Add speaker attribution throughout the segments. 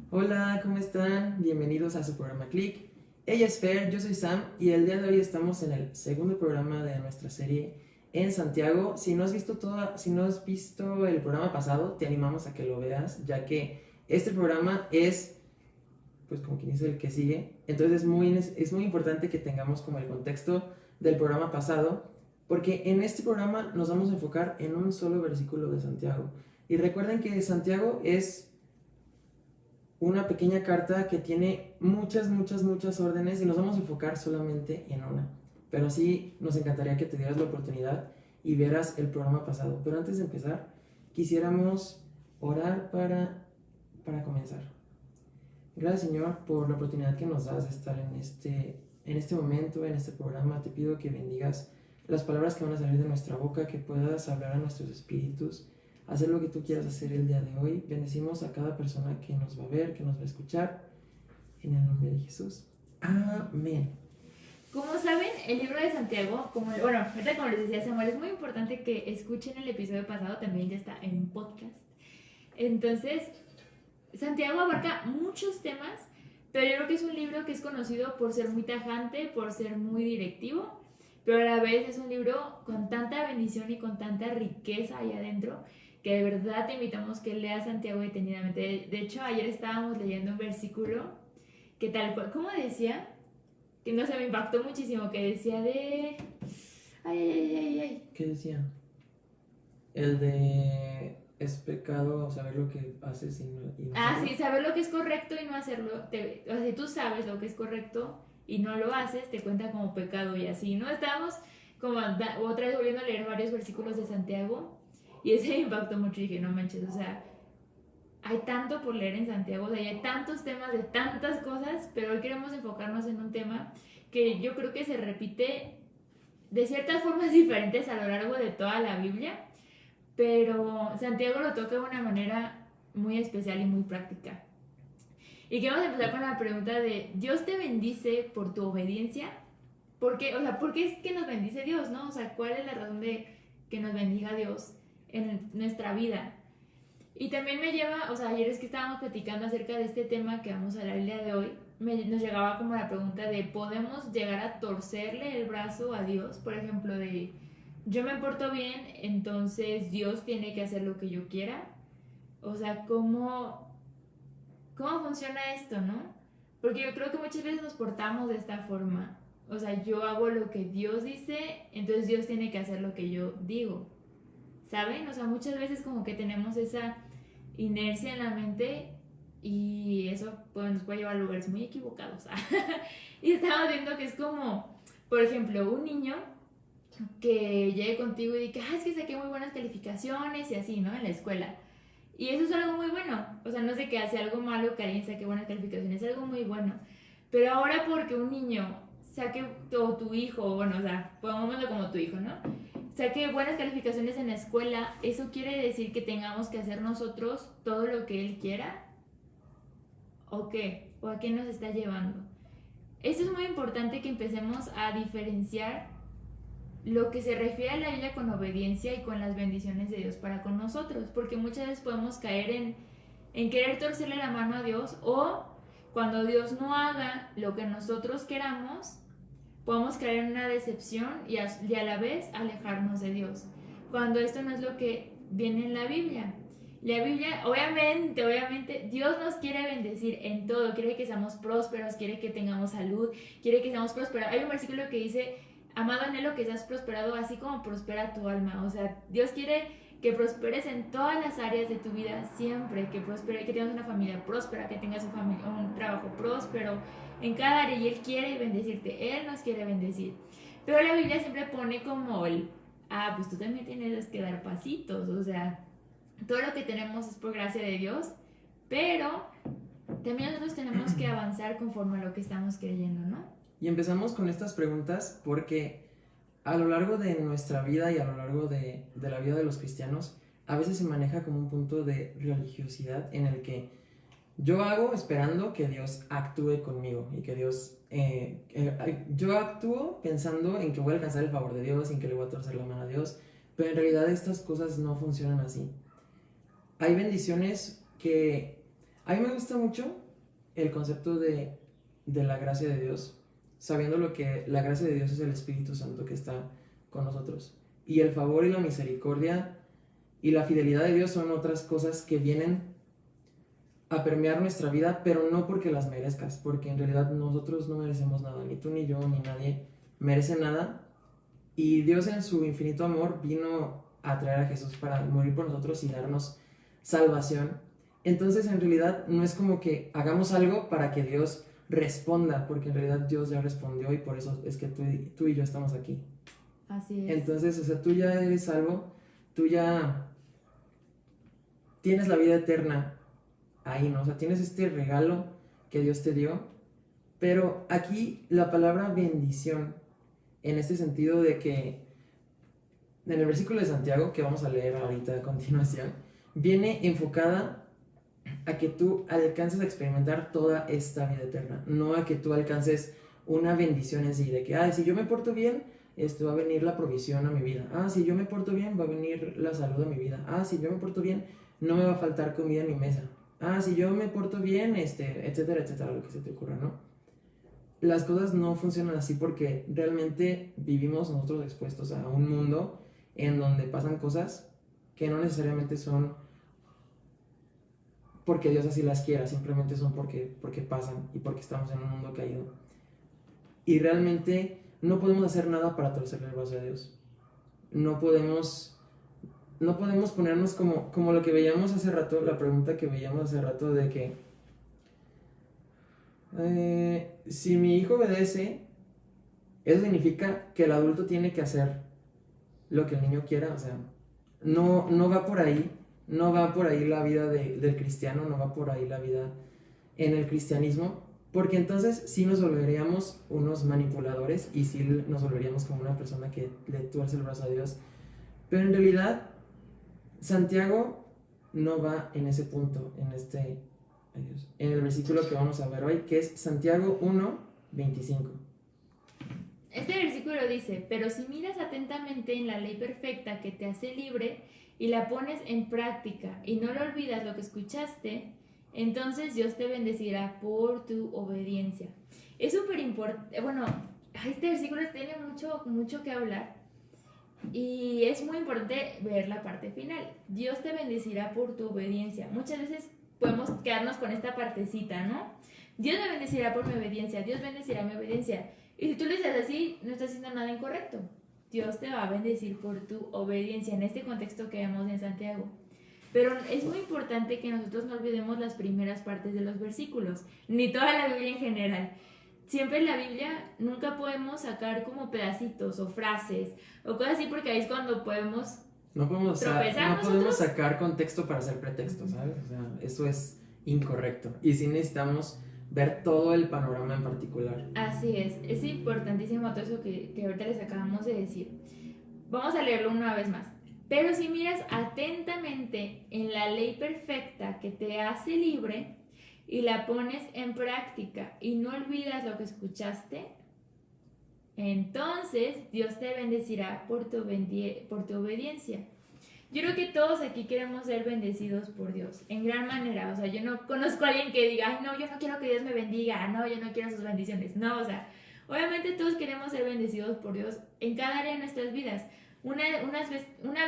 Speaker 1: Hola, ¿cómo están? Bienvenidos a su programa Click. Ella es Fer, yo soy Sam y el día de hoy estamos en el segundo programa de nuestra serie en Santiago. Si no has visto el programa pasado, te animamos a que lo veas, ya que este programa es, pues como quien dice, el que sigue. Entonces es muy importante que tengamos como el contexto del programa pasado, porque en este programa nos vamos a enfocar en un solo versículo de Santiago. Y recuerden que Santiago es una pequeña carta que tiene muchas órdenes y nos vamos a enfocar solamente en una. Pero sí nos encantaría que te dieras la oportunidad y vieras el programa pasado. Pero antes de empezar, quisiéramos orar para comenzar. Gracias, Señor, por la oportunidad que nos das de estar en este momento, en este programa. Te pido que bendigas las palabras que van a salir de nuestra boca, que puedas hablar a nuestros espíritus, hacer lo que tú quieras hacer el día de hoy. Bendecimos a cada persona que nos va a ver, que nos va a escuchar. En el nombre de Jesús. Amén.
Speaker 2: Como saben, el libro de Santiago, ahorita como les decía Samuel, es muy importante que escuchen el episodio pasado, también ya está en un podcast. Entonces, Santiago abarca muchos temas, pero yo creo que es un libro que es conocido por ser muy tajante, por ser muy directivo, pero a la vez es un libro con tanta bendición y con tanta riqueza ahí adentro, que de verdad te invitamos que leas Santiago detenidamente. De hecho, ayer estábamos leyendo un versículo que tal cual, ¿cómo decía? Que no sé, me impactó muchísimo, que decía de... Ay.
Speaker 1: ¿Qué decía? El de es pecado saber lo que haces y no hacerlo.
Speaker 2: Sí, saber lo que es correcto y no hacerlo. O sea, si tú sabes lo que es correcto y no lo haces, te cuenta como pecado y así, ¿no? Estábamos como otra vez volviendo a leer varios versículos de Santiago y ese me impactó mucho y dije, no manches, o sea, hay tanto por leer en Santiago, o sea, hay tantos temas de tantas cosas, pero hoy queremos enfocarnos en un tema que yo creo que se repite de ciertas formas diferentes a lo largo de toda la Biblia, pero Santiago lo toca de una manera muy especial y muy práctica. Y queremos empezar con la pregunta de, ¿Dios te bendice por tu obediencia? ¿Por qué? O sea, ¿por qué es que nos bendice Dios, no? O sea, ¿cuál es la razón de que nos bendiga Dios en nuestra vida? Y también me lleva, o sea, ayer es que estábamos platicando acerca de este tema que vamos a hablar el día de hoy, nos llegaba como la pregunta de, ¿podemos llegar a torcerle el brazo a Dios? Por ejemplo, de, yo me porto bien, entonces Dios tiene que hacer lo que yo quiera. O sea, ¿cómo funciona esto, no? Porque yo creo que muchas veces nos portamos de esta forma. O sea, yo hago lo que Dios dice, entonces Dios tiene que hacer lo que yo digo. ¿Saben? O sea, muchas veces como que tenemos esa inercia en la mente y eso pues, nos puede llevar a lugares muy equivocados. Y estamos viendo que es como, por ejemplo, un niño que llegue contigo y diga, es que saqué muy buenas calificaciones y así, ¿no? En la escuela. Y eso es algo muy bueno. O sea, no sé qué hace algo malo que alguien saque buenas calificaciones, es algo muy bueno. Pero ahora porque un niño saque, o tu hijo, bueno, o sea, pongámoslo como tu hijo, ¿no? Saque buenas calificaciones en la escuela, ¿eso quiere decir que tengamos que hacer nosotros todo lo que él quiera? ¿O qué? ¿O a qué nos está llevando? Eso es muy importante que empecemos a diferenciar lo que se refiere a la Biblia con obediencia y con las bendiciones de Dios para con nosotros, porque muchas veces podemos caer en querer torcerle la mano a Dios o cuando Dios no haga lo que nosotros queramos, podemos caer en una decepción y a la vez alejarnos de Dios, cuando esto no es lo que viene en la Biblia. La Biblia, obviamente, Dios nos quiere bendecir en todo, quiere que seamos prósperos, quiere que tengamos salud, quiere que seamos prósperos. Hay un versículo que dice, amado anhelo que seas prosperado así como prospera tu alma. O sea, Dios quiere que prosperes en todas las áreas de tu vida siempre, que tengas una familia próspera, que tengas un trabajo próspero en cada área y Él quiere bendecirte, Él nos quiere bendecir. Pero la Biblia siempre pone como pues tú también tienes que dar pasitos, o sea, todo lo que tenemos es por gracia de Dios, pero también nosotros tenemos que avanzar conforme a lo que estamos creyendo, ¿no?
Speaker 1: Y empezamos con estas preguntas porque a lo largo de nuestra vida y a lo largo de la vida de los cristianos, a veces se maneja como un punto de religiosidad en el que yo hago esperando que Dios actúe conmigo y que Dios... yo actúo pensando en que voy a alcanzar el favor de Dios, en que le voy a torcer la mano a Dios, pero en realidad estas cosas no funcionan así. Hay bendiciones que A mí me gusta mucho el concepto de la gracia de Dios, sabiendo lo que la gracia de Dios es el Espíritu Santo que está con nosotros. Y el favor y la misericordia y la fidelidad de Dios son otras cosas que vienen a permear nuestra vida, pero no porque las merezcas, porque en realidad nosotros no merecemos nada, ni tú, ni yo, ni nadie merece nada. Y Dios en su infinito amor vino a traer a Jesús para morir por nosotros y darnos salvación. Entonces en realidad no es como que hagamos algo para que Dios responda, porque en realidad Dios ya respondió y por eso es que tú y yo estamos aquí.
Speaker 2: Así es.
Speaker 1: Entonces, o sea, tú ya eres salvo, tú ya tienes la vida eterna ahí, ¿no? O sea, tienes este regalo que Dios te dio, pero aquí la palabra bendición, en este sentido de que en el versículo de Santiago, que vamos a leer ahorita a continuación, viene enfocada a que tú alcances a experimentar toda esta vida eterna, no a que tú alcances una bendición en sí, de que, si yo me porto bien, va a venir la provisión a mi vida, si yo me porto bien, va a venir la salud a mi vida, si yo me porto bien, no me va a faltar comida en mi mesa, si yo me porto bien, etcétera, etcétera, lo que se te ocurra, ¿no? Las cosas no funcionan así porque realmente vivimos nosotros expuestos a un mundo en donde pasan cosas que no necesariamente son porque Dios así las quiera, simplemente son porque pasan y porque estamos en un mundo caído. Y realmente no podemos hacer nada para torcerle el brazo a Dios. No podemos ponernos como lo que veíamos hace rato, la pregunta que veíamos hace rato de que si mi hijo obedece, eso significa que el adulto tiene que hacer lo que el niño quiera, o sea, no va por ahí, no va por ahí la vida del cristiano, no va por ahí la vida en el cristianismo, porque entonces sí nos volveríamos unos manipuladores y sí nos volveríamos como una persona que le tuerce el brazo a Dios, pero en realidad Santiago no va en ese punto, en el versículo que vamos a ver hoy, que es Santiago 1:25.
Speaker 2: Este versículo dice, pero si miras atentamente en la ley perfecta que te hace libre y la pones en práctica y no le olvidas lo que escuchaste, entonces Dios te bendecirá por tu obediencia. Es súper importante, bueno, este versículo tiene mucho que hablar y es muy importante ver la parte final. Dios te bendecirá por tu obediencia. Muchas veces podemos quedarnos con esta partecita, ¿no? Dios me bendecirá por mi obediencia, Dios bendecirá mi obediencia. Y si tú lo dices así, no estás haciendo nada incorrecto. Dios te va a bendecir por tu obediencia en este contexto que vemos en Santiago. Pero es muy importante que nosotros no olvidemos las primeras partes de los versículos, ni toda la Biblia en general. Siempre en la Biblia nunca podemos sacar como pedacitos o frases o cosas así, porque ahí es cuando podemos tropezar.
Speaker 1: No podemos sacar contexto para hacer pretexto, ¿sabes? O sea, eso es incorrecto. Y sí necesitamos ver todo el panorama en particular.
Speaker 2: Así es importantísimo todo eso que ahorita les acabamos de decir. Vamos a leerlo una vez más. Pero si miras atentamente en la ley perfecta que te hace libre y la pones en práctica y no olvidas lo que escuchaste, entonces Dios te bendecirá por tu obediencia. Yo creo que todos aquí queremos ser bendecidos por Dios, en gran manera. O sea, yo no conozco a alguien que diga, ay, no, yo no quiero que Dios me bendiga, no, yo no quiero sus bendiciones. No, o sea, obviamente todos queremos ser bendecidos por Dios en cada área de nuestras vidas. Una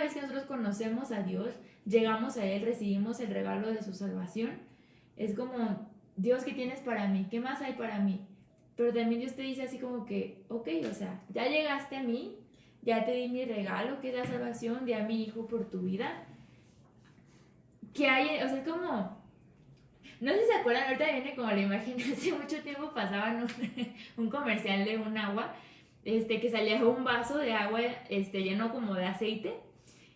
Speaker 2: vez que nosotros conocemos a Dios, llegamos a Él, recibimos el regalo de su salvación, es como, Dios, ¿qué tienes para mí? ¿Qué más hay para mí? Pero también Dios te dice así como que, ok, o sea, ya llegaste a mí, ya te di mi regalo, que es la salvación, di a mi hijo por tu vida. Que hay, o sea, como, no sé si se acuerdan, ahorita viene como la imagen, hace mucho tiempo pasaban un comercial de un agua, que salía un vaso de agua, lleno como de aceite,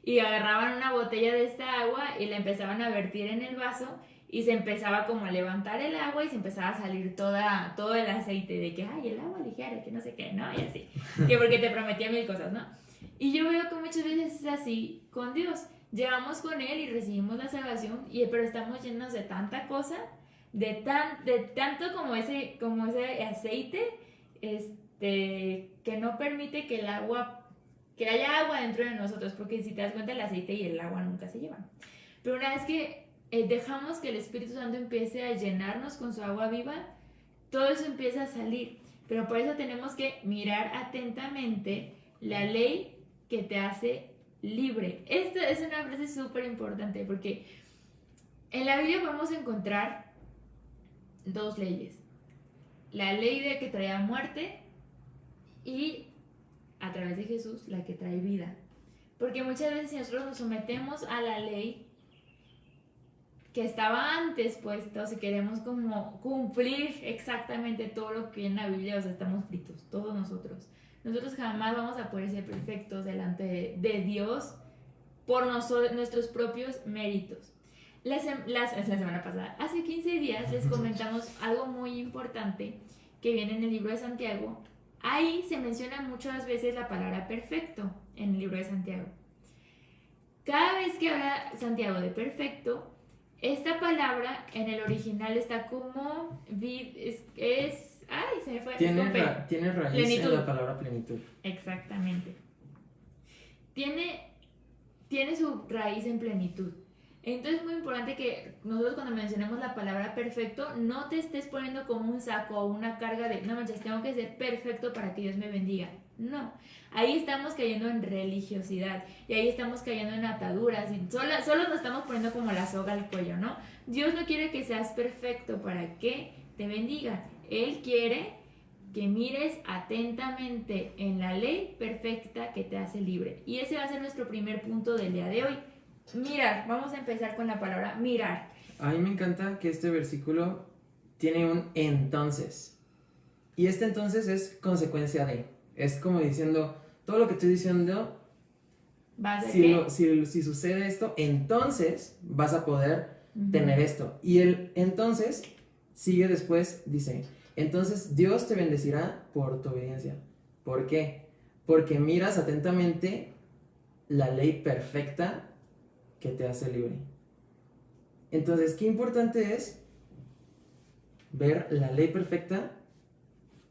Speaker 2: y agarraban una botella de esta agua y la empezaban a vertir en el vaso, y se empezaba como a levantar el agua y se empezaba a salir todo el aceite de que, ay, el agua ligera, que no sé qué, ¿no? Y así, que porque te prometía mil cosas, ¿no? Y yo veo que muchas veces es así con Dios. Llegamos con Él y recibimos la salvación, pero estamos llenos de tanta cosa, de tanto como ese aceite, que no permite que que haya agua dentro de nosotros, porque si te das cuenta el aceite y el agua nunca se llevan. Pero una vez que dejamos que el Espíritu Santo empiece a llenarnos con su agua viva, todo eso empieza a salir. Pero por eso tenemos que mirar atentamente la ley que te hace libre. Esta es una frase súper importante porque en la Biblia podemos encontrar dos leyes. La ley de que traía muerte y a través de Jesús la que trae vida. Porque muchas veces si nosotros nos sometemos a la ley que estaba antes puesto, si queremos como cumplir exactamente todo lo que en la Biblia, o sea, estamos fritos, todos nosotros. Nosotros jamás vamos a poder ser perfectos delante de Dios por nuestros propios méritos. La semana pasada, hace 15 días, les comentamos algo muy importante que viene en el libro de Santiago. Ahí se menciona muchas veces la palabra perfecto en el libro de Santiago. Cada vez que habla Santiago de perfecto, esta palabra en el original está como se me fue.
Speaker 1: Tiene raíz
Speaker 2: plenitud.
Speaker 1: en la palabra plenitud.
Speaker 2: Exactamente. Tiene su raíz en plenitud. Entonces es muy importante que nosotros cuando mencionemos la palabra perfecto no te estés poniendo como un saco o una carga de no manches, tengo que ser perfecto para que Dios me bendiga. No, ahí estamos cayendo en religiosidad y ahí estamos cayendo en ataduras y solo nos estamos poniendo como la soga al cuello, ¿no? Dios no quiere que seas perfecto para que te bendiga. Él quiere que mires atentamente en la ley perfecta que te hace libre. Y ese va a ser nuestro primer punto del día de hoy. Mirar, vamos a empezar con la palabra mirar.
Speaker 1: A mí me encanta que este versículo tiene un entonces. Y este entonces es consecuencia de. Es como diciendo, todo lo que estoy diciendo, si sucede esto, entonces vas a poder tener esto. Y el entonces sigue después, dice, entonces Dios te bendecirá por tu obediencia. ¿Por qué? Porque miras atentamente la ley perfecta que te hace libre. Entonces, qué importante es ver la ley perfecta,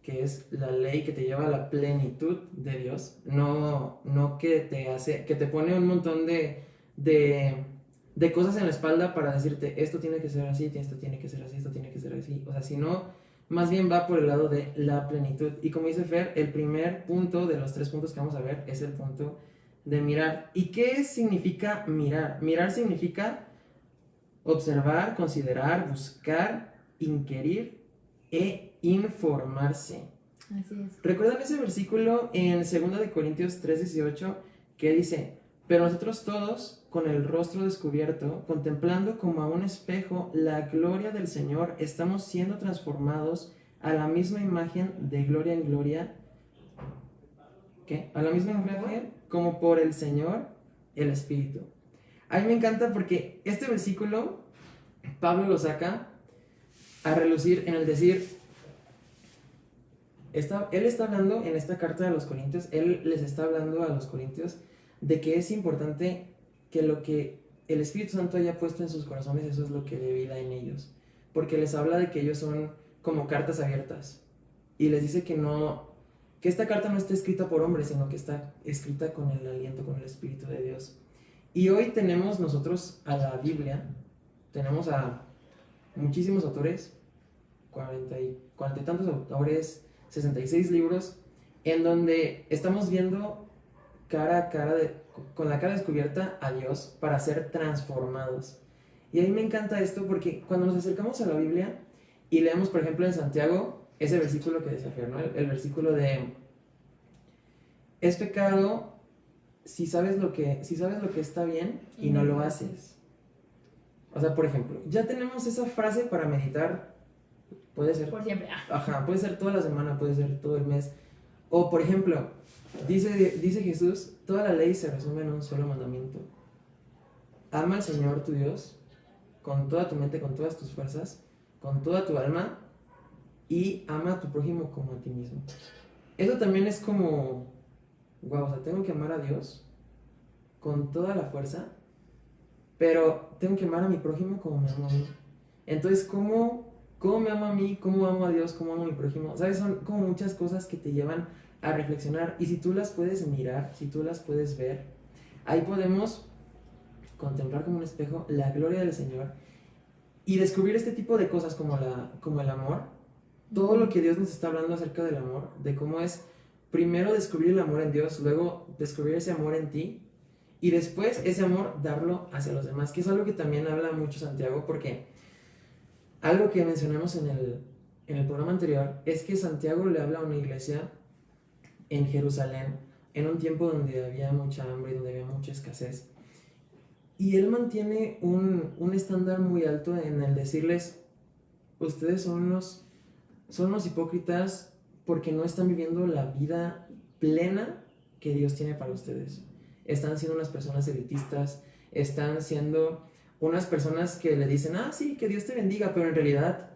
Speaker 1: que es la ley que te lleva a la plenitud de Dios, no que te pone un montón de cosas en la espalda para decirte, esto tiene que ser así, esto tiene que ser así, esto tiene que ser así, o sea, sino más bien va por el lado de la plenitud. Y como dice Fer, el primer punto de los 3 puntos que vamos a ver es el punto de mirar. ¿Y qué significa mirar? Mirar significa observar, considerar, buscar, inquirir e informarse.
Speaker 2: Así es.
Speaker 1: ¿Recuerdan ese versículo en 2 Corintios 3:18 que dice, pero nosotros todos, con el rostro descubierto, contemplando como a un espejo la gloria del Señor, estamos siendo transformados a la misma imagen de gloria en gloria? ¿Qué? A la misma imagen como por el Señor, el Espíritu. A mí me encanta porque este versículo, Pablo lo saca a relucir en el decir, él está hablando en esta carta de los Corintios, él les está hablando a los Corintios de que es importante que lo que el Espíritu Santo haya puesto en sus corazones, eso es lo que dé vida en ellos, porque les habla de que ellos son como cartas abiertas y les dice que esta carta no está escrita por hombres, sino que está escrita con el aliento, con el Espíritu de Dios. Y hoy tenemos nosotros a la Biblia, tenemos a muchísimos autores, 40 y tantos autores, 66 libros, en donde estamos viendo cara a cara, con la cara descubierta a Dios para ser transformados. Y a mí me encanta esto porque cuando nos acercamos a la Biblia y leemos, por ejemplo, en Santiago, ese versículo que decía Fer, ¿no? El versículo de, es pecado si sabes lo que está bien y no lo haces. O sea, por ejemplo, ya tenemos esa frase para meditar, puede ser
Speaker 2: por siempre.
Speaker 1: Ajá, puede ser toda la semana, puede ser todo el mes. O por ejemplo, dice Jesús, toda la ley se resume en un solo mandamiento. Ama al Señor tu Dios con toda tu mente, con todas tus fuerzas, con toda tu alma, y ama a tu prójimo como a ti mismo. Eso también es como, wow, o sea, tengo que amar a Dios con toda la fuerza, pero tengo que amar a mi prójimo como me amo a mí. Entonces, ¿cómo me amo a mí? ¿Cómo amo a Dios? ¿Cómo amo a mi prójimo? ¿Sabes? Son como muchas cosas que te llevan a reflexionar, y si tú las puedes mirar, si tú las puedes ver, ahí podemos contemplar como un espejo la gloria del Señor Y descubrir este tipo de cosas como el amor, todo lo que Dios nos está hablando acerca del amor, de cómo es primero descubrir el amor en Dios, luego descubrir ese amor en ti y después ese amor darlo hacia los demás, que es algo que también habla mucho Santiago, porque algo que mencionamos en el programa anterior es que Santiago le habla a una iglesia en Jerusalén en un tiempo donde había mucha hambre y donde había mucha escasez. Y él mantiene un estándar muy alto en el decirles, ustedes son unos hipócritas porque no están viviendo la vida plena que Dios tiene para ustedes. Están siendo unas personas elitistas, están siendo unas personas que le dicen, ah, sí, que Dios te bendiga, pero en realidad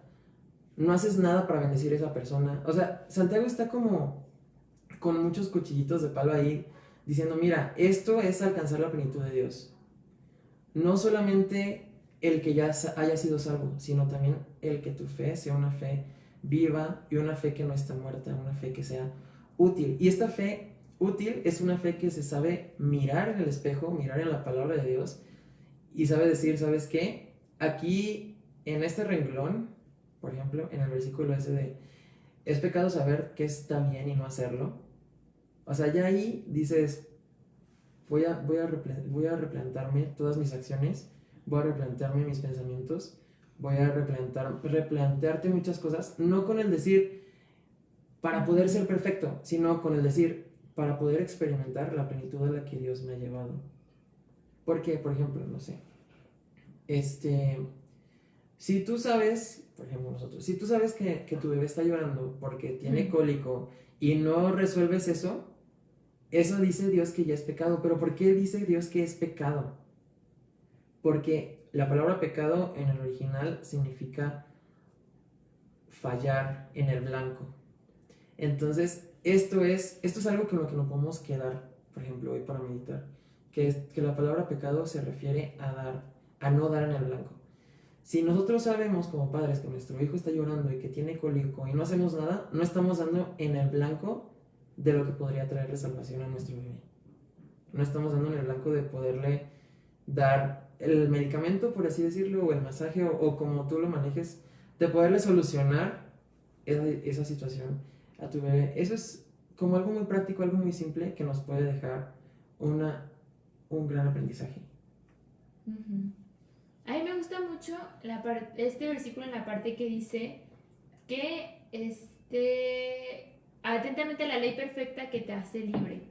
Speaker 1: no haces nada para bendecir a esa persona. O sea, Santiago está como con muchos cuchillitos de palo ahí, diciendo, mira, esto es alcanzar la plenitud de Dios. No solamente el que ya haya sido salvo, sino también el que tu fe sea una fe viva y una fe que no está muerta, una fe que sea útil. Y esta fe útil es una fe que se sabe mirar en el espejo, mirar en la palabra de Dios y sabe decir, ¿sabes qué? Aquí en este renglón, por ejemplo, en el versículo ese de, es pecado saber qué está bien y no hacerlo. O sea, ya ahí dices, voy a replantarme todas mis acciones, voy a replantearme mis pensamientos, voy a replantearte muchas cosas, no con el decir para poder ser perfecto, sino con el decir para poder experimentar la plenitud a la que Dios me ha llevado. Porque, por ejemplo, no sé, si tú sabes, por ejemplo nosotros, si tú sabes que tu bebé está llorando porque tiene cólico y no resuelves eso dice Dios que ya es pecado. ¿Pero por qué dice Dios que es pecado? Porque la palabra pecado en el original significa fallar en el blanco. Entonces, esto es algo con lo que nos podemos quedar, por ejemplo, hoy para meditar. Que la palabra pecado se refiere a no dar en el blanco. Si nosotros sabemos como padres que nuestro hijo está llorando y que tiene cólico y no hacemos nada, no estamos dando en el blanco de lo que podría traerle salvación a nuestro bebé. No estamos dando en el blanco de poderle dar el medicamento, por así decirlo, o el masaje, o como tú lo manejes, de poderle solucionar esa situación a tu bebé. Eso es como algo muy práctico, algo muy simple que nos puede dejar un gran aprendizaje.
Speaker 2: A mí me gusta mucho este versículo en la parte que dice que atentamente la ley perfecta que te hace libre.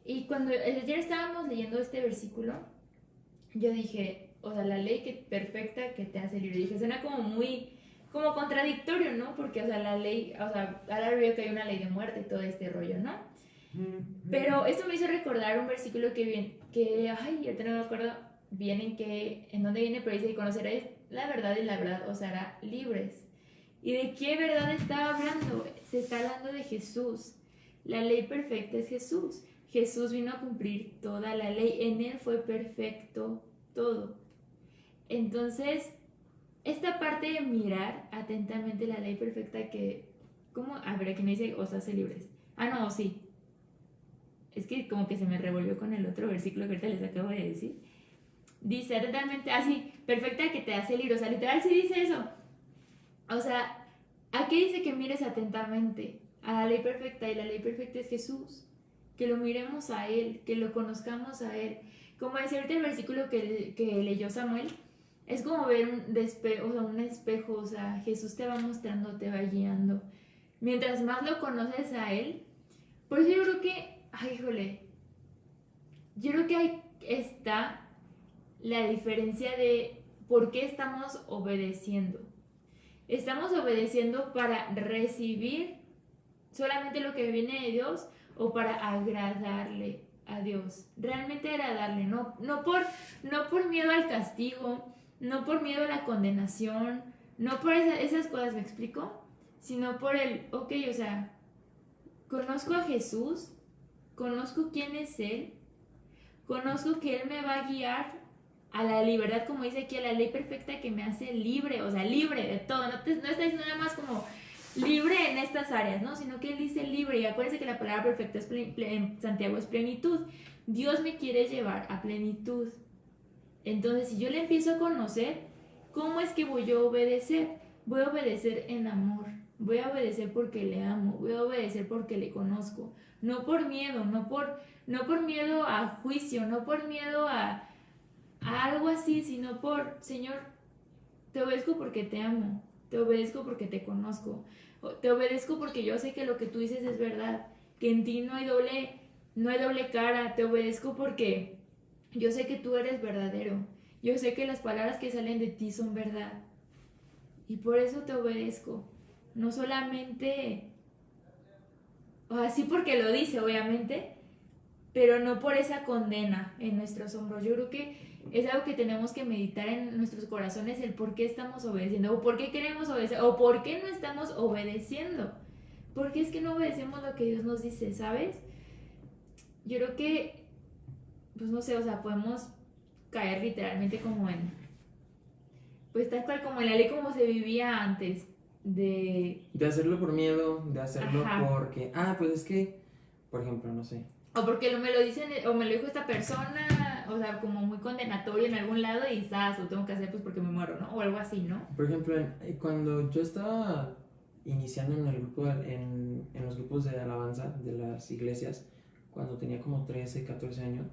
Speaker 2: Y cuando ayer estábamos leyendo este versículo, yo dije, o sea, la ley perfecta que te hace libre. Dije, suena como muy, como contradictorio, ¿no? Porque, o sea, la ley, o sea, ahora veo que hay una ley de muerte y todo este rollo, ¿no? Pero esto me hizo recordar un versículo ay, ahorita no me acuerdo bien en dónde viene, pero dice, conoceréis la verdad y la verdad os hará libres. ¿Y de qué verdad está hablando? Se está hablando de Jesús. La ley perfecta es Jesús. Jesús vino a cumplir toda la ley. En Él fue perfecto todo. Entonces, esta parte de mirar atentamente la ley perfecta ¿cómo? A ver, aquí me dice, os hace libres. Ah, no, sí. Es que como que se me revolvió con el otro versículo que ahorita les acabo de decir. Dice atentamente, así, perfecta que te hace libre. O sea, literal sí dice eso. O sea, ¿a qué dice que mires atentamente? A la ley perfecta, y la ley perfecta es Jesús. Que lo miremos a Él, que lo conozcamos a Él. Como decía ahorita el versículo que leyó Samuel, es como ver un espejo, o sea, Jesús te va mostrando, te va guiando. Mientras más lo conoces a Él, por eso yo creo que, yo creo que ahí está la diferencia de por qué estamos obedeciendo. ¿Estamos obedeciendo para recibir solamente lo que viene de Dios o para agradarle a Dios? Realmente agradarle, no por miedo al castigo, no por miedo a la condenación, no por esas cosas, ¿me explico? Sino por o sea, conozco a Jesús, conozco quién es Él, conozco que Él me va a guiar a la libertad, como dice aquí, a la ley perfecta que me hace libre, o sea, libre de todo, no está diciendo nada más como libre en estas áreas, ¿no? Sino que Él dice libre, y acuérdense que la palabra perfecta en Santiago es plenitud. Dios me quiere llevar a plenitud. Entonces, si yo le empiezo a conocer, ¿Cómo es que voy a obedecer? Voy a obedecer en amor, voy a obedecer porque le amo, voy a obedecer porque le conozco, no por miedo, no por miedo a juicio, no por miedo a algo así, sino por, Señor, te obedezco porque te amo, te obedezco porque te conozco, te obedezco porque yo sé que lo que tú dices es verdad, que en ti no hay doble cara, te obedezco porque yo sé que tú eres verdadero, yo sé que las palabras que salen de ti son verdad y por eso te obedezco, no solamente, o así porque lo dice obviamente, pero no por esa condena en nuestros hombros. Yo creo que es algo que tenemos que meditar en nuestros corazones, el por qué estamos obedeciendo, o por qué queremos obedecer, o por qué no estamos obedeciendo. ¿Por qué es que no obedecemos lo que Dios nos dice, sabes? Yo creo que, pues no sé, o sea, podemos caer literalmente como en, pues tal cual como en la ley como se vivía antes,
Speaker 1: De hacerlo por miedo, de hacerlo
Speaker 2: ajá,
Speaker 1: porque, pues es que, por ejemplo, no sé.
Speaker 2: o porque me lo dicen, o me lo dijo esta persona, o sea, como muy condenatorio en algún lado y quizás lo tengo que hacer pues porque me muero, ¿no? O algo así, ¿no?
Speaker 1: Por ejemplo, cuando yo estaba iniciando en el grupo, en los grupos de alabanza de las iglesias, cuando tenía como 13 14 años,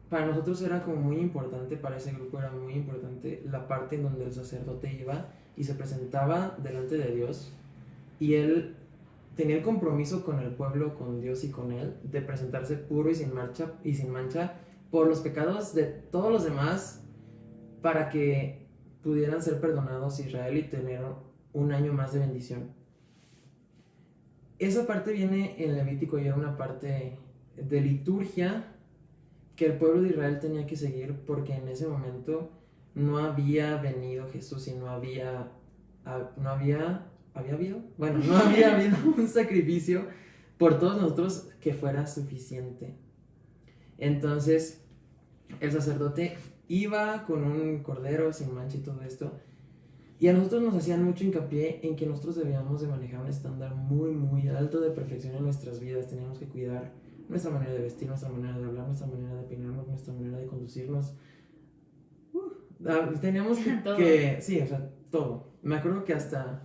Speaker 1: para nosotros era como muy importante, para ese grupo era muy importante la parte en donde el sacerdote iba y se presentaba delante de Dios y él tenía el compromiso con el pueblo, con Dios y con él, de presentarse puro y sin mancha por los pecados de todos los demás para que pudieran ser perdonados Israel y tener un año más de bendición. Esa parte viene en Levítico y era una parte de liturgia que el pueblo de Israel tenía que seguir porque en ese momento no había venido Jesús y no había habido, bueno, no había habido un sacrificio por todos nosotros que fuera suficiente. Entonces el sacerdote iba con un cordero sin mancha y todo esto, y a nosotros nos hacían mucho hincapié en que nosotros debíamos de manejar un estándar muy muy alto de perfección en nuestras vidas. Teníamos que cuidar nuestra manera de vestir, nuestra manera de hablar, nuestra manera de peinarnos, nuestra manera de conducirnos. Teníamos que sí, o sea, todo. Me acuerdo que hasta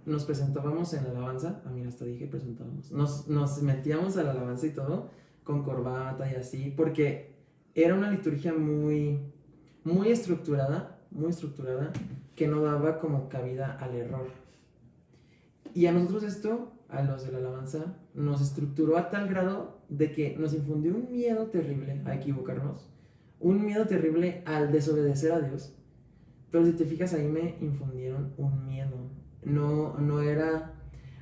Speaker 1: nos presentábamos en la alabanza. Mira, hasta dije presentábamos. Nos metíamos a la alabanza y todo con corbata y así, porque era una liturgia muy, muy estructurada, que no daba como cabida al error. Y a nosotros esto, a los de la alabanza, nos estructuró a tal grado de que nos infundió un miedo terrible a equivocarnos, un miedo terrible al desobedecer a Dios. Pero si te fijas, ahí me infundieron un miedo. No era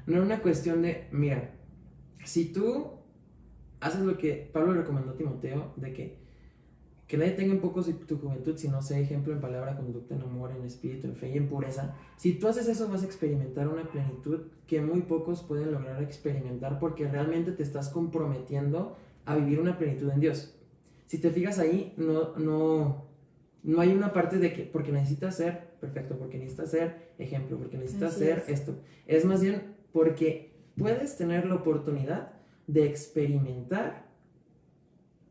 Speaker 1: una cuestión de, mira, si tú haces lo que Pablo le recomendó a Timoteo, de que nadie tenga en poco tu juventud, sino sea ejemplo en palabra, conducta, en amor, en espíritu, en fe y en pureza. Si tú haces eso, vas a experimentar una plenitud que muy pocos pueden lograr experimentar, porque realmente te estás comprometiendo a vivir una plenitud en Dios. Si te fijas ahí, no hay una parte de que, porque necesitas ser perfecto, porque necesitas ser ejemplo, porque necesitas ser esto. Es más bien porque puedes tener la oportunidad de experimentar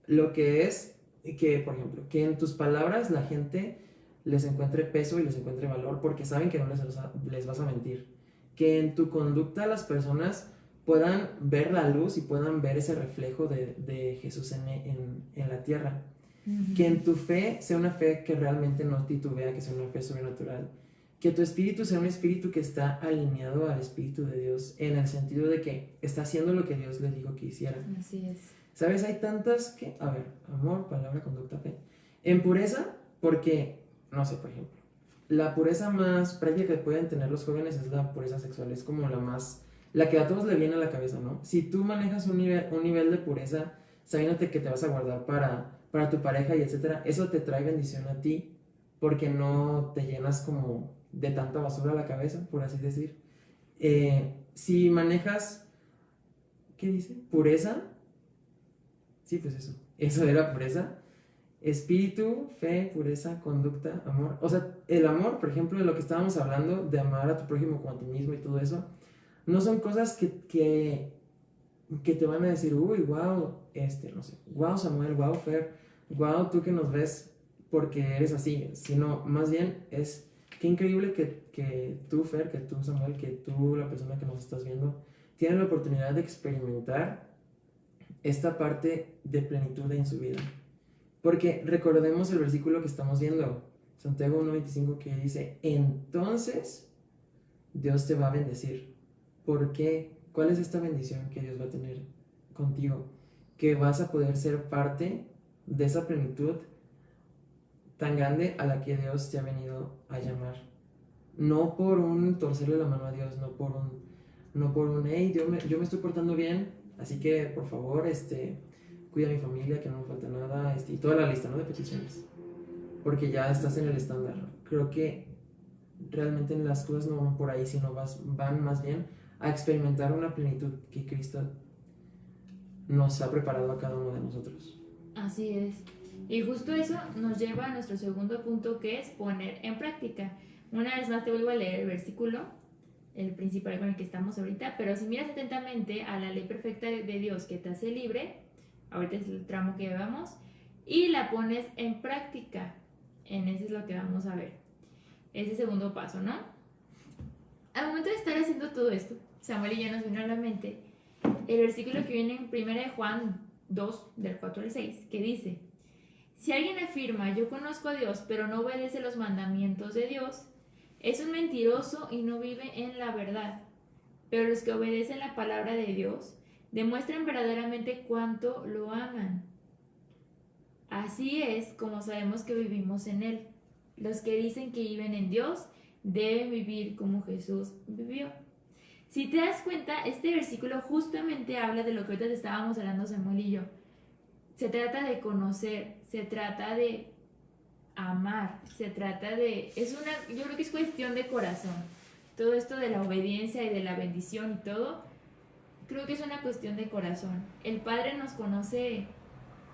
Speaker 1: lo que es que, por ejemplo, que en tus palabras la gente les encuentre peso y les encuentre valor porque saben que no les vas a mentir. Que en tu conducta las personas puedan ver la luz y puedan ver ese reflejo de Jesús en la tierra. Uh-huh. Que en tu fe sea una fe que realmente no titubea, que sea una fe sobrenatural. Que tu espíritu sea un espíritu que está alineado al espíritu de Dios, en el sentido de que está haciendo lo que Dios le dijo que hiciera.
Speaker 2: Así es.
Speaker 1: ¿Sabes? Hay tantas que, a ver, amor, palabra, conducta, fe. En pureza, porque, no sé, por ejemplo, la pureza más práctica que pueden tener los jóvenes es la pureza sexual, es como la que a todos le viene a la cabeza, ¿no? Si tú manejas un nivel de pureza, sabiéndote que te vas a guardar para tu pareja y etcétera, eso te trae bendición a ti, porque no te llenas como de tanta basura a la cabeza, por así decir. Si manejas, ¿qué dice? Pureza. Sí, pues eso era pureza. Espíritu, fe, pureza, conducta, amor. O sea, el amor, por ejemplo, de lo que estábamos hablando, de amar a tu prójimo como a ti mismo y todo eso, no son cosas que te van a decir, uy, wow, no sé, wow Samuel, wow Fer, wow tú que nos ves porque eres así, sino más bien es qué increíble que tú, Fer, que tú, Samuel, que tú, la persona que nos estás viendo, tienes la oportunidad de experimentar esta parte de plenitud en su vida. Porque recordemos el versículo que estamos viendo, Santiago 1:25, que dice, entonces Dios te va a bendecir. ¿Por qué? ¿Cuál es esta bendición que Dios va a tener contigo? Que vas a poder ser parte de esa plenitud tan grande a la que Dios te ha venido a llamar. No por un torcerle la mano a Dios, no por un hey, yo me estoy portando bien, así que por favor, cuida a mi familia, que no me falta nada, y toda la lista, ¿no? De peticiones. Porque ya estás en el estándar. Creo que realmente las cosas no van por ahí, sino van más bien a experimentar una plenitud que Cristo nos ha preparado a cada uno de nosotros.
Speaker 2: Así es. Y justo eso nos lleva a nuestro segundo punto, que es poner en práctica. Una vez más te vuelvo a leer el versículo, el principal con el que estamos ahorita, pero si miras atentamente a la ley perfecta de Dios que te hace libre, ahorita es el tramo que llevamos, y la pones en práctica. En ese es lo que vamos a ver. Ese segundo paso, ¿no? Al momento de estar haciendo todo esto, Samuel y yo nos vino a la mente el versículo que viene en 1 de Juan 2, del 4 al 6, que dice: si alguien afirma yo conozco a Dios, pero no obedece los mandamientos de Dios, es un mentiroso y no vive en la verdad. Pero los que obedecen la palabra de Dios demuestran verdaderamente cuánto lo aman. Así es como sabemos que vivimos en Él. Los que dicen que viven en Dios deben vivir como Jesús vivió. Si te das cuenta, este versículo justamente habla de lo que ahorita te estábamos hablando Samuel y yo. Se trata de conocer, se trata de amar, se trata de... yo creo que es cuestión de corazón. Todo esto de la obediencia y de la bendición y todo, creo que es una cuestión de corazón. El Padre nos conoce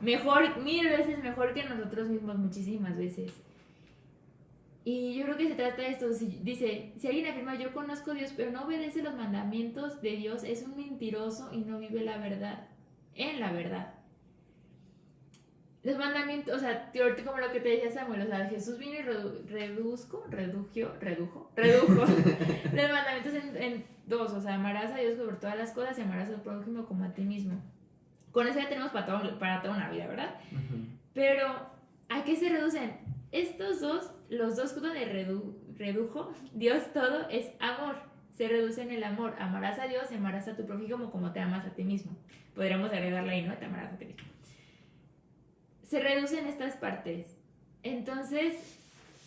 Speaker 2: mejor, 1000 veces mejor que nosotros mismos, muchísimas veces. Y yo creo que se trata de esto. Dice, si alguien afirma yo conozco a Dios, pero no obedece los mandamientos de Dios, es un mentiroso y no vive la verdad, en la verdad. Los mandamientos, o sea, como lo que te decía Samuel, o sea, Jesús vino y redujo los mandamientos en dos, o sea, amarás a Dios sobre todas las cosas y amarás al prójimo como a ti mismo. Con eso ya tenemos para toda una vida, ¿verdad? Uh-huh. Pero, ¿a qué se reducen? Estos dos, los dos donde redujo Dios todo es amor. Se reduce en el amor. Amarás a Dios y amarás a tu prójimo como te amas a ti mismo. Podríamos agregarle ahí, ¿no? Te amarás a ti mismo. Se reducen estas partes. Entonces,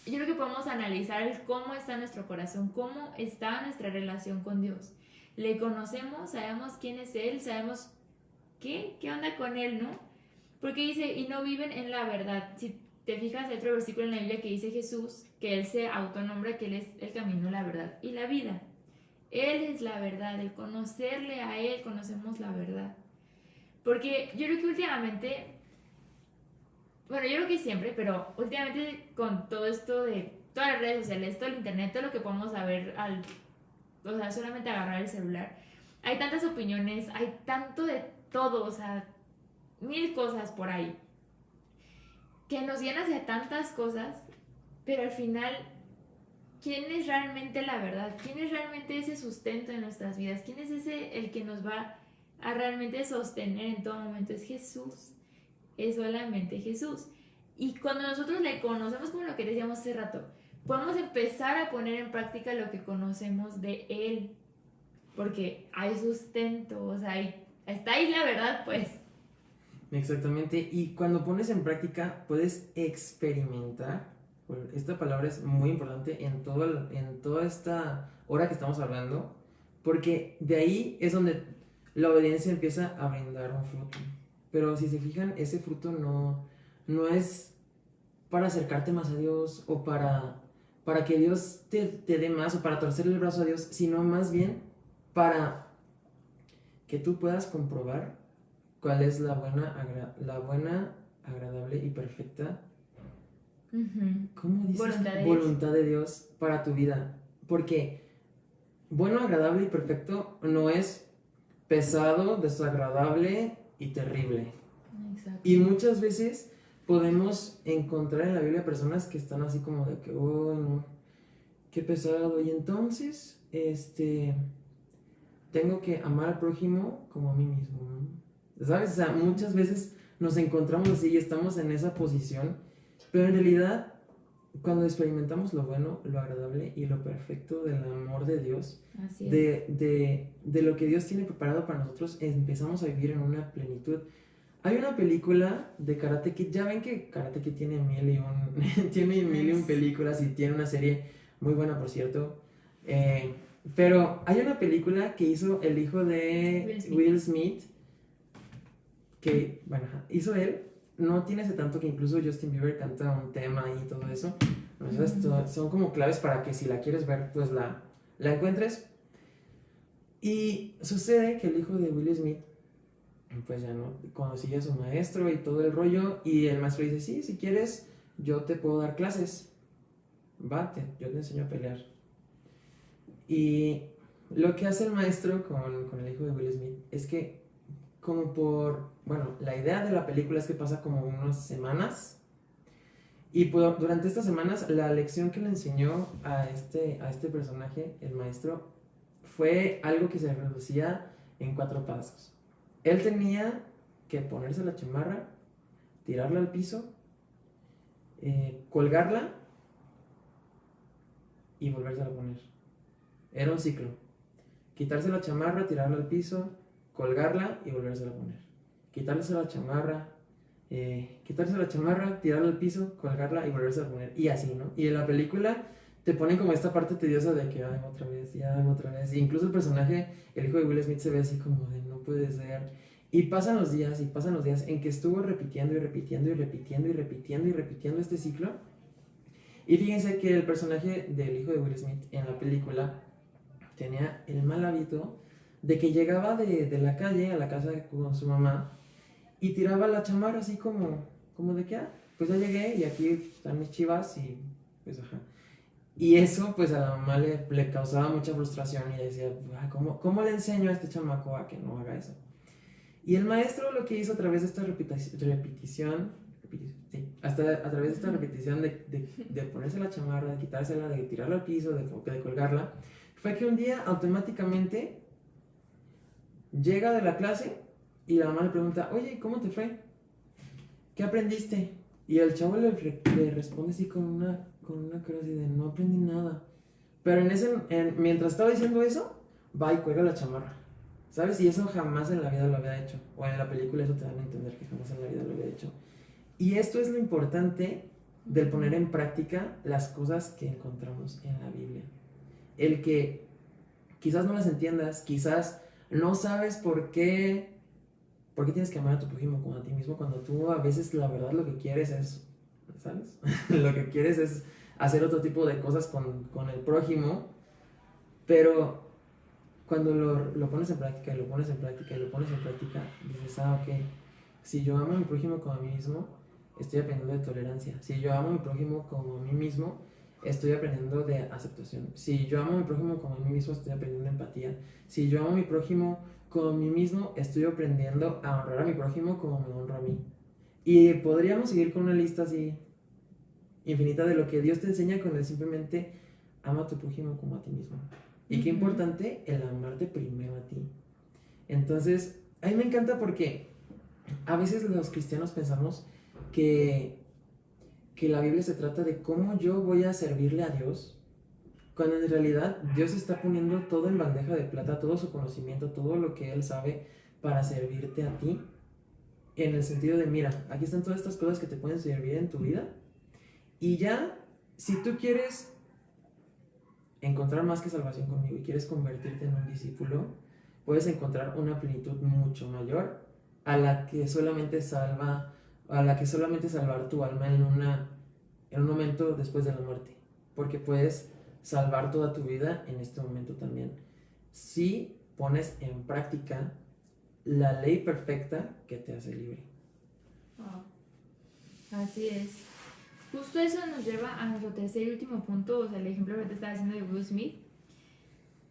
Speaker 2: yo creo que podemos analizar cómo está nuestro corazón, cómo está nuestra relación con Dios. Le conocemos, sabemos quién es Él, sabemos qué onda con Él, ¿no? Porque dice, y no viven en la verdad. Si te fijas, hay otro versículo en la Biblia que dice Jesús, que Él se autonombra que Él es el camino, la verdad y la vida. Él es la verdad, el conocerle a Él, conocemos la verdad. Porque yo creo que últimamente... Bueno, yo creo que siempre, pero últimamente con todo esto de todas las redes sociales, todo el internet, todo lo que podemos saber o sea, solamente agarrar el celular, hay tantas opiniones, hay tanto de todo, o sea, 1000 cosas por ahí, que nos llenas de tantas cosas, pero al final, ¿quién es realmente la verdad? ¿Quién es realmente ese sustento en nuestras vidas? ¿Quién es el que nos va a realmente sostener en todo momento? Es Jesús. Es solamente Jesús. Y cuando nosotros le conocemos, como lo que decíamos hace rato, podemos empezar a poner en práctica lo que conocemos de Él, porque hay sustento, o sea, está ahí la verdad, pues.
Speaker 1: Exactamente, y cuando pones en práctica puedes experimentar. Esta palabra es muy importante en toda esta hora que estamos hablando, porque de ahí es donde la obediencia empieza a brindar un fruto. Pero si se fijan, ese fruto no es para acercarte más a Dios o para que Dios te dé más o para torcerle el brazo a Dios, sino más bien para que tú puedas comprobar cuál es la buena, agradable y perfecta ¿cómo dices? Voluntad de Dios para tu vida. Porque bueno, agradable y perfecto no es pesado, desagradable y terrible.
Speaker 2: Exacto.
Speaker 1: Y muchas veces podemos encontrar en la Biblia personas que están así como de que, oh, no, qué pesado. Y entonces, tengo que amar al prójimo como a mí mismo, ¿no? ¿Sabes? O sea, muchas veces nos encontramos así y estamos en esa posición, pero en realidad, cuando experimentamos lo bueno, lo agradable y lo perfecto del amor de Dios,
Speaker 2: Así es.
Speaker 1: de lo que Dios tiene preparado para nosotros, empezamos a vivir en una plenitud. Hay una película de Karate Kid, ya ven que Karate Kid tiene tiene mil y un películas y tiene una serie muy buena, por cierto. Pero hay una película que hizo el hijo de Will Smith, que, bueno, hizo él. No tiene hace tanto que incluso Justin Bieber canta un tema y todo eso. Son como claves para que si la quieres ver, pues la encuentres. Y sucede que el hijo de Will Smith, pues ya no, conocía a su maestro y todo el rollo. Y el maestro dice, sí, si quieres, yo te puedo dar clases. Yo te enseño a pelear. Y lo que hace el maestro con el hijo de Will Smith es que bueno, la idea de la película es que pasa como unas semanas y durante estas semanas la lección que le enseñó a este personaje, el maestro, fue algo que se reducía en 4 pasos. Él tenía que ponerse la chamarra, tirarla al piso, colgarla y volvérsela a poner. Era un ciclo. Quitarse la chamarra, tirarla al piso, colgarla y volvérsela a poner. Quitarse la chamarra, tirarla al piso, colgarla y volvérsela a poner. Y así, ¿no? Y en la película te ponen como esta parte tediosa de que, ay, otra vez, ya, otra vez. Y incluso el personaje, el hijo de Will Smith, se ve así como de, no puede ser. Y pasan los días en que estuvo repitiendo y repitiendo y repitiendo y repitiendo y repitiendo este ciclo. Y fíjense que el personaje del hijo de Will Smith en la película tenía el mal hábito de que llegaba de la calle a la casa con su mamá y tiraba la chamarra así como de que, pues ya llegué y aquí están mis chivas y pues ajá. Y eso pues a la mamá le causaba mucha frustración y decía, ¿cómo le enseño a este chamaco a que no haga eso? Y el maestro lo que hizo a través de esta repetición, hasta a través de esta repetición de ponerse la chamarra, de quitársela, de tirarla al piso, de colgarla, fue que un día automáticamente llega de la clase y la mamá le pregunta, oye, ¿cómo te fue? ¿Qué aprendiste? Y el chavo le responde así con una cara así de, no aprendí nada. Pero mientras estaba diciendo eso, va y cuelga la chamarra. ¿Sabes? Y eso jamás en la vida lo había hecho. O en la película eso te dan a entender que jamás en la vida lo había hecho. Y esto es lo importante del poner en práctica las cosas que encontramos en la Biblia. El que quizás no las entiendas, quizás no sabes por qué tienes que amar a tu prójimo como a ti mismo, cuando tú a veces la verdad lo que quieres es, ¿sabes? Lo que quieres es hacer otro tipo de cosas con el prójimo, pero cuando lo pones en práctica y lo pones en práctica y lo pones en práctica, dices, ok, si yo amo a mi prójimo como a mí mismo, estoy aprendiendo de tolerancia. Si yo amo a mi prójimo como a mí mismo, estoy aprendiendo de aceptación. Si yo amo a mi prójimo como a mí mismo, estoy aprendiendo de empatía. Si yo amo a mi prójimo como a mí mismo, estoy aprendiendo a honrar a mi prójimo como me honro a mí. Y podríamos seguir con una lista así infinita de lo que Dios te enseña con el simplemente ama a tu prójimo como a ti mismo. Y qué importante el amarte primero a ti. Entonces, a mí me encanta porque a veces los cristianos pensamos que la Biblia se trata de cómo yo voy a servirle a Dios, cuando en realidad Dios está poniendo todo en bandeja de plata, todo su conocimiento, todo lo que Él sabe para servirte a ti, en el sentido de, mira, aquí están todas estas cosas que te pueden servir en tu vida, y ya, si tú quieres encontrar más que salvación conmigo y quieres convertirte en un discípulo, puedes encontrar una plenitud mucho mayor a la que solamente salvar tu alma en un momento después de la muerte, porque puedes salvar toda tu vida en este momento también, si pones en práctica la ley perfecta que te hace libre.
Speaker 2: Así es. Justo eso nos lleva a nuestro tercer y último punto, o sea, el ejemplo que te estaba haciendo de Will Smith.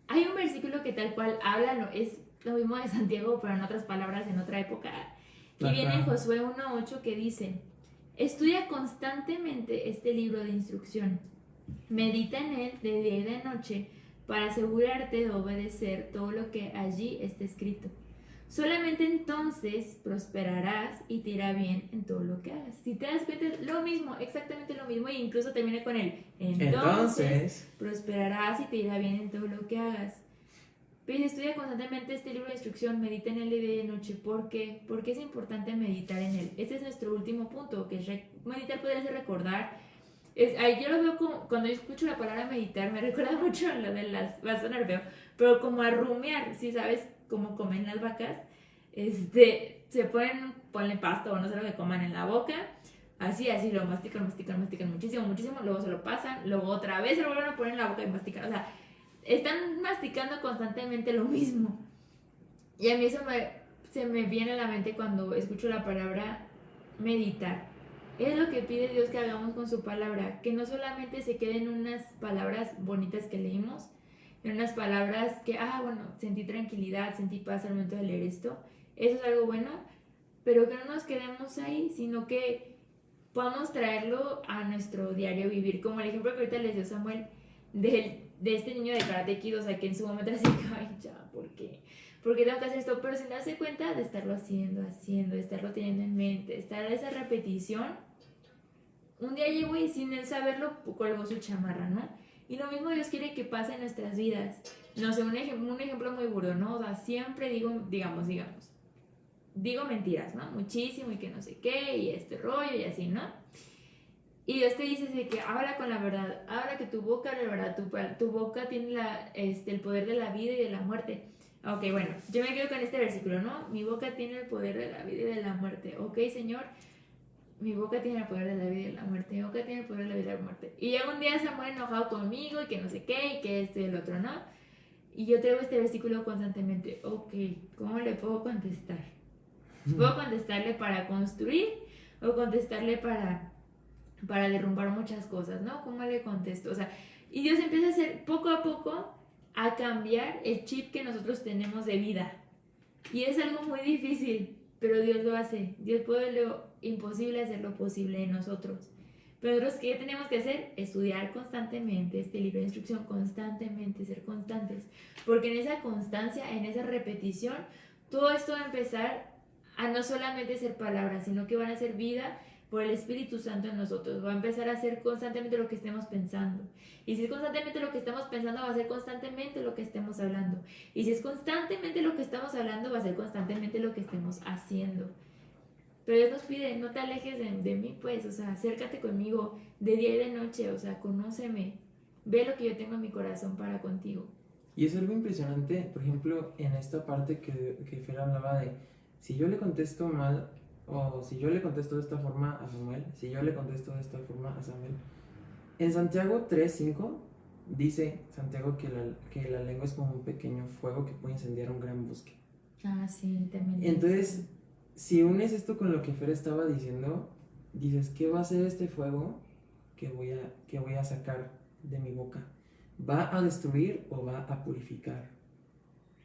Speaker 2: Hay un versículo que tal cual habla, es lo mismo de Santiago, pero en otras palabras, en otra época, que viene en Josué 1:8, que dice, Estudia constantemente este libro de instrucción. Medita en él de día y de noche para asegurarte de obedecer todo lo que allí está escrito. Solamente entonces prosperarás y te irá bien en todo lo que hagas. Si te das cuenta, es lo mismo, exactamente lo mismo, e incluso termina con él. Entonces prosperarás y te irá bien en todo lo que hagas. Pero estudia constantemente este libro de instrucción, medita en él de día y de noche. ¿Por qué? Porque es importante meditar en él. Este es nuestro último punto, que es meditar podría ser recordar. Yo lo veo como, cuando yo escucho la palabra meditar, me recuerda mucho a lo de va a sonar feo, pero como a rumiar, si sabes cómo comen las vacas, se ponle pasto o no sé lo que coman en la boca, así, lo mastican muchísimo, luego se lo pasan, luego otra vez se lo vuelven a poner en la boca y mastican, o sea, están masticando constantemente lo mismo. Y a mí se me viene a la mente cuando escucho la palabra meditar. Es lo que pide Dios que hagamos con su palabra, que no solamente se queden unas palabras bonitas que leímos, en unas palabras que, bueno, sentí tranquilidad, sentí paz al momento de leer esto. Eso es algo bueno, pero que no nos quedemos ahí, sino que podamos traerlo a nuestro diario vivir. Como el ejemplo que ahorita les dio Samuel de este niño de Karate Kid, o sea, que en su momento así que, ay, ya, ¿por qué? Porque tengo que hacer esto, pero sin darse cuenta de estarlo haciendo, de estarlo teniendo en mente, estar esa repetición. Un día llegó y sin él saberlo colgó su chamarra, ¿no? Y lo mismo Dios quiere que pase en nuestras vidas. No sé, un ejemplo muy burdo, ¿no? O sea, siempre digo mentiras, ¿no? Muchísimo y que no sé qué, y este rollo y así, ¿no? Y Dios te dice de que habla con la verdad, habla que tu boca, la verdad, tu boca tiene el poder de la vida y de la muerte. Ok, bueno, yo me quedo con este versículo, ¿no? Mi boca tiene el poder de la vida y de la muerte. Ok, Señor, mi boca tiene el poder de la vida y de la muerte. Mi boca tiene el poder de la vida y de la muerte. Y llega un día Samuel enojado conmigo y que no sé qué, y que esto y el otro, ¿no? Y yo traigo este versículo constantemente. Ok, ¿cómo le puedo contestar? ¿Puedo contestarle para construir o contestarle para derrumbar muchas cosas, ¿no? ¿Cómo le contesto? O sea, y Dios empieza a hacer poco a poco a cambiar el chip que nosotros tenemos de vida. Y es algo muy difícil, pero Dios lo hace. Dios puede lo imposible hacer lo posible en nosotros. Pero nosotros, ¿qué tenemos que hacer? Estudiar constantemente este libro de instrucción, constantemente, ser constantes. Porque en esa constancia, en esa repetición, todo esto va a empezar a no solamente ser palabras, sino que van a ser vida por el Espíritu Santo en nosotros. Va a empezar a ser constantemente lo que estemos pensando. Y si es constantemente lo que estamos pensando, va a ser constantemente lo que estemos hablando. Y si es constantemente lo que estamos hablando, va a ser constantemente lo que estemos haciendo. Pero Dios nos pide, no te alejes de mí, pues, o sea, acércate conmigo de día y de noche, o sea, conóceme, ve lo que yo tengo en mi corazón para contigo.
Speaker 1: Y es algo impresionante, por ejemplo, en esta parte que Fer hablaba de, si yo le contesto mal, o si yo le contesto de esta forma a Samuel, si yo le contesto de esta forma a Samuel. En Santiago 3:5 dice Santiago que la lengua es como un pequeño fuego que puede incendiar un gran bosque.
Speaker 2: Ah, sí, también.
Speaker 1: Entonces, si unes esto con lo que Fer estaba diciendo, dices, ¿qué va a ser este fuego que voy a sacar de mi boca? ¿Va a destruir o va a purificar?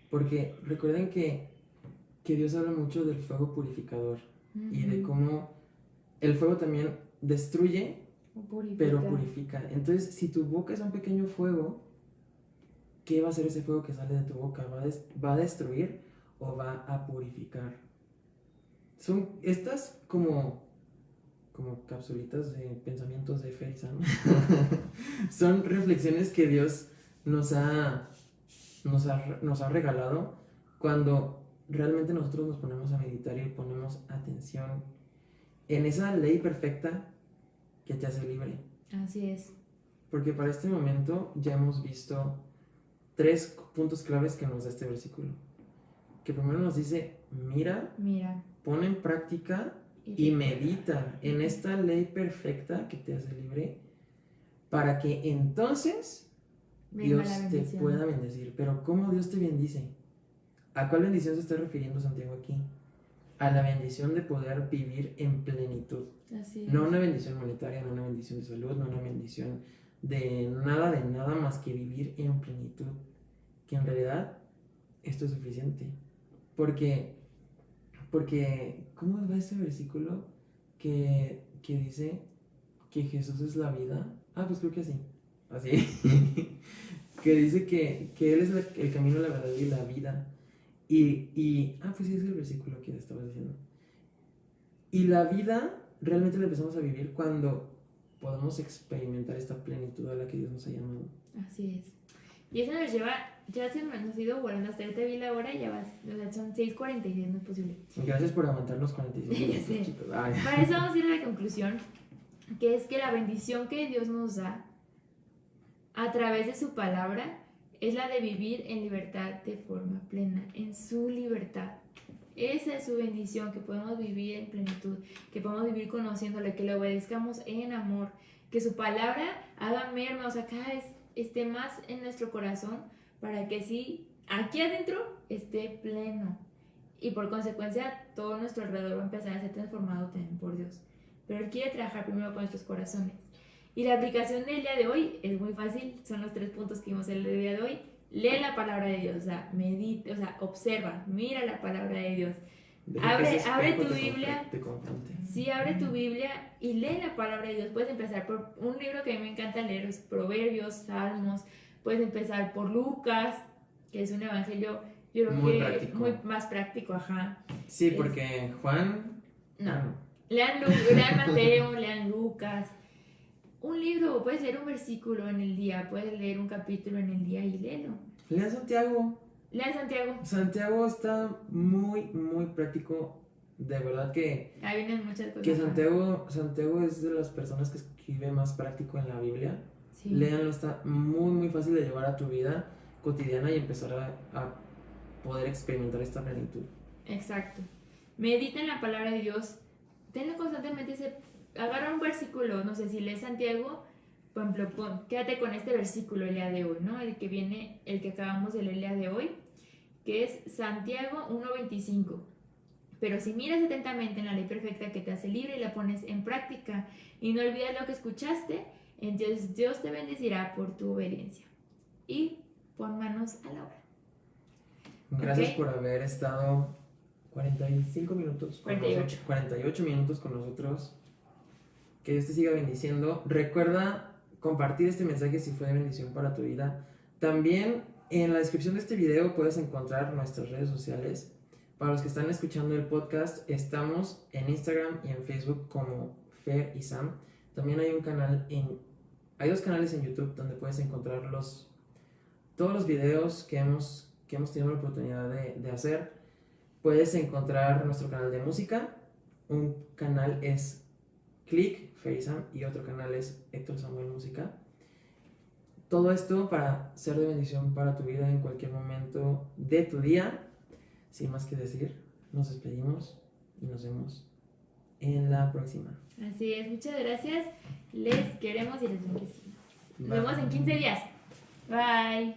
Speaker 1: Porque recuerden que Dios habla mucho del fuego purificador y de cómo el fuego también destruye, pero purifica. Entonces, si tu boca es un pequeño fuego, ¿qué va a hacer ese fuego que sale de tu boca? ¿Va a destruir o va a purificar? Son estas como capsulitas de pensamientos de Fer y Sam. Son reflexiones que Dios nos ha regalado cuando realmente nosotros nos ponemos a meditar y ponemos atención en esa ley perfecta que te hace libre.
Speaker 2: Así es.
Speaker 1: Porque para este momento ya hemos visto 3 puntos claves que nos da este versículo. Que primero nos dice, mira, pon en práctica y medita en esta ley perfecta que te hace libre para que entonces Dios te pueda bendecir. Pero ¿cómo Dios te bendice? ¿A cuál bendición se está refiriendo Santiago aquí? A la bendición de poder vivir en plenitud.
Speaker 2: Así es.
Speaker 1: No una bendición monetaria, no una bendición de salud, no una bendición de nada más que vivir en plenitud. Que en realidad esto es suficiente. Porque ¿cómo va este versículo? Que que dice que Jesús es la vida. Pues creo que así. Así. Que dice que Él es el camino, la verdad y la vida. Pues sí, es el versículo que estaba diciendo. Y la vida realmente la empezamos a vivir cuando podemos experimentar esta plenitud a la que Dios nos ha llamado.
Speaker 2: Así es. Y eso nos lleva, ya se nos ha ido volando, hasta ahorita vi la hora y ya vas, o sea, son 6:46, no es posible.
Speaker 1: Gracias por aguantar los 45
Speaker 2: Ya sé.
Speaker 1: minutos, chicos. Ay.
Speaker 2: Para eso vamos a ir a la conclusión, que es que la bendición que Dios nos da a través de su palabra es la de vivir en libertad de forma plena, en su libertad. Esa es su bendición, que podemos vivir en plenitud, que podemos vivir conociéndole, que le obedezcamos en amor, que su palabra haga merma, o sea, cada vez esté más en nuestro corazón, para que sí, aquí adentro esté pleno. Y por consecuencia, todo nuestro alrededor va a empezar a ser transformado también por Dios. Pero Él quiere trabajar primero con nuestros corazones. Y la aplicación del día de hoy es muy fácil, son los 3 puntos que vimos el día de hoy. Lee la palabra de Dios, o sea, medita, o sea, observa, mira la palabra de Dios. Abre tu Biblia. Sí, abre tu Biblia y lee la palabra de Dios. Puedes empezar por un libro que a mí me encanta leer, es Proverbios, Salmos. Puedes empezar por Lucas, que es un evangelio, yo creo
Speaker 1: muy
Speaker 2: que
Speaker 1: práctico.
Speaker 2: muy más práctico, ajá.
Speaker 1: Sí, porque Juan...
Speaker 2: No. Lean Mateo, lean Lucas. Un libro, puedes leer un versículo en el día, puedes leer un capítulo en el día y léelo.
Speaker 1: Lean Santiago.
Speaker 2: Lean Santiago.
Speaker 1: Santiago está muy, muy práctico. De verdad que...
Speaker 2: Ahí vienen muchas cosas.
Speaker 1: Que Santiago es de las personas que escribe más práctico en la Biblia.
Speaker 2: Sí.
Speaker 1: Léanlo, está muy, muy fácil de llevar a tu vida cotidiana y empezar a poder experimentar esta plenitud.
Speaker 2: Exacto. Medita en la palabra de Dios. Tenlo constantemente. Agarra un versículo, no sé, si lees Santiago, por ejemplo, quédate con este versículo el día de hoy, ¿no? El que acabamos de leer el día de hoy, que es Santiago 1:25. Pero si miras atentamente en la ley perfecta que te hace libre y la pones en práctica y no olvidas lo que escuchaste, entonces Dios te bendecirá por tu obediencia. Y pon manos a la obra.
Speaker 1: Gracias por haber estado 45 minutos con
Speaker 2: 48.
Speaker 1: 48 minutos con nosotros. Que Dios te siga bendiciendo. Recuerda compartir este mensaje si fue de bendición para tu vida. También en la descripción de este video puedes encontrar nuestras redes sociales. Para los que están escuchando el podcast, estamos en Instagram y en Facebook como Fer y Sam. También hay hay 2 canales en YouTube donde puedes encontrar todos los videos que hemos tenido la oportunidad de hacer. Puedes encontrar nuestro canal de música. Un canal es Click, Fer y Sam, y otro canal es Héctor Samuel Música. Todo esto para ser de bendición para tu vida en cualquier momento de tu día. Sin más que decir, nos despedimos y nos vemos en la próxima.
Speaker 2: Así es, muchas gracias. Les queremos y les bendecimos. Nos vemos en 15 días. Bye.